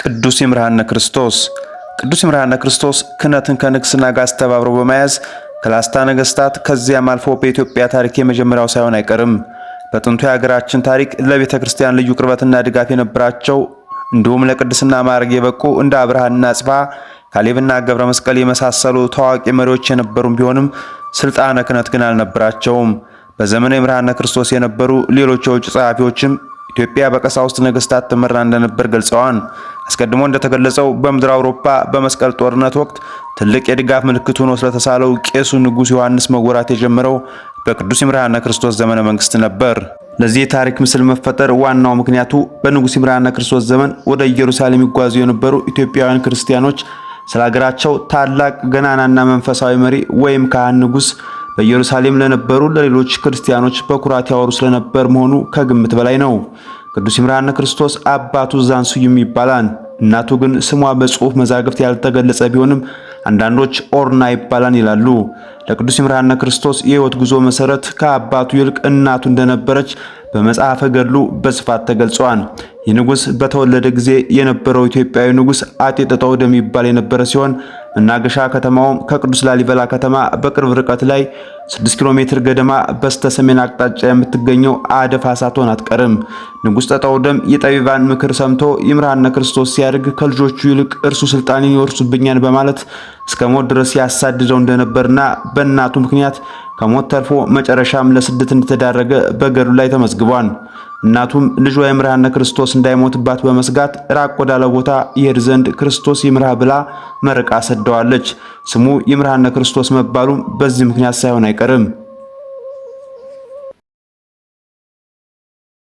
ቅዱስ ይምርሃነ ክርስቶስ ክህነትን ከንግስና ጋር አስተባብሮ በመያዝ ከላስታ ነገስታት ከዚያም አልፎ በኢትዮጵያ ታሪክ የመጀመሪያው ሳይሆን አይቀርም። በጥንቱ የሀገራችን ታሪክ ለቤተ ክርስቲያን ልዩ ቅርበትና ድጋፍ የነበራቸው እንዲሁም ለቅድስና ማዕረግ የበቁ እንደ አብርሃና አጽብሃ፣ ካሌብና ገብረ መስቀል የመሳሰሉ ታዋቂ መሪዎች የነበሩም ቢሆንም ስልጣነ ክህነት ግን አልነበራቸውም። በዘመነ ይምርሃነ ክርስቶስ የነበሩ ሌሎች የውጭ ጸሐፊዎችም ኢትዮጵያ በቀሳውስት ነገስታት ተመራ እንደነበር ገልጸዋል። አስቀድሞ እንደተገለጸው በምድር አውሮፓ በመስቀል ጦርነት ወቅት ትልቅ የድጋፍ ምልክት ሆኖ ስለተሳለው ቄሱ ንጉስ ዮሐንስ መወራት የጀመረው በቅዱስ ይምርሃነ ክርስቶስ ዘመነ መንግስት ነበር። ለዚህ የታሪክ ምስል መፈጠር ዋናው ምክንያቱ በንጉስ ይምርሃነ ክርስቶስ ዘመን ወደ ኢየሩሳሌም ይጓዙ የነበሩ ኢትዮጵያውያን ክርስቲያኖች ስለ ሀገራቸው ታላቅ ገናናና መንፈሳዊ መሪ ወይም ካህን ንጉስ በኢየሩሳሌም ለነበሩ ለሌሎች ክርስቲያኖች በኩራት ያወሩ ስለነበር መሆኑ ከግምት በላይ ነው። ቅዱስ ይምርሃነ ክርስቶስ አባቱ ዛንሱዩም ይባላል። እናቱ ግን ስሟ በጽሑፍ መዛግብት ያልተገለጸ ቢሆንም አንዳንዶች ኦርና ይባላል ይላሉ። ለቅዱስ ይምርሃነ ክርስቶስ የህይወት ጉዞ መሰረት ከአባቱ ይልቅ እናቱ እንደነበረች በመጽሐፈ ገድሉ በስፋት ተገልጿል። ይህ ንጉስ በተወለደ ጊዜ የነበረው ኢትዮጵያዊ ንጉስ አጤ ጠጠው የሚባል የነበረ ሲሆን መናገሻ ከተማው ከቅዱስ ላሊበላ ከተማ በቅርብ ርቀት ላይ 6 ኪሎ ሜትር ገደማ በስተ ሰሜን አቅጣጫ የምትገኘው አደፋ ሳትሆን አትቀርም። ንጉስ ጠጠው የጠቢባን ምክር ሰምቶ ይምርሃነ ክርስቶስ ሲያድግ ከልጆቹ ይልቅ እርሱ ስልጣንን ይወርሱብኛል በማለት እስከ ሞት ድረስ ያሳድደው እንደነበርና በእናቱ ምክንያት ከሞት ተርፎ መጨረሻም ለስደት እንደተዳረገ በገድሉ ላይ ተመዝግቧል። እናቱም ልጇ ይምርሃነ ክርስቶስ እንዳይሞትባት በመስጋት ራቅ ወዳለ ቦታ ይሄድ ዘንድ ክርስቶስ ይምርሃ ብላ መርቃ ሰደዋለች። ስሙ ይምርሃነ ክርስቶስ መባሉ በዚህ ምክንያት ሳይሆን አይቀርም።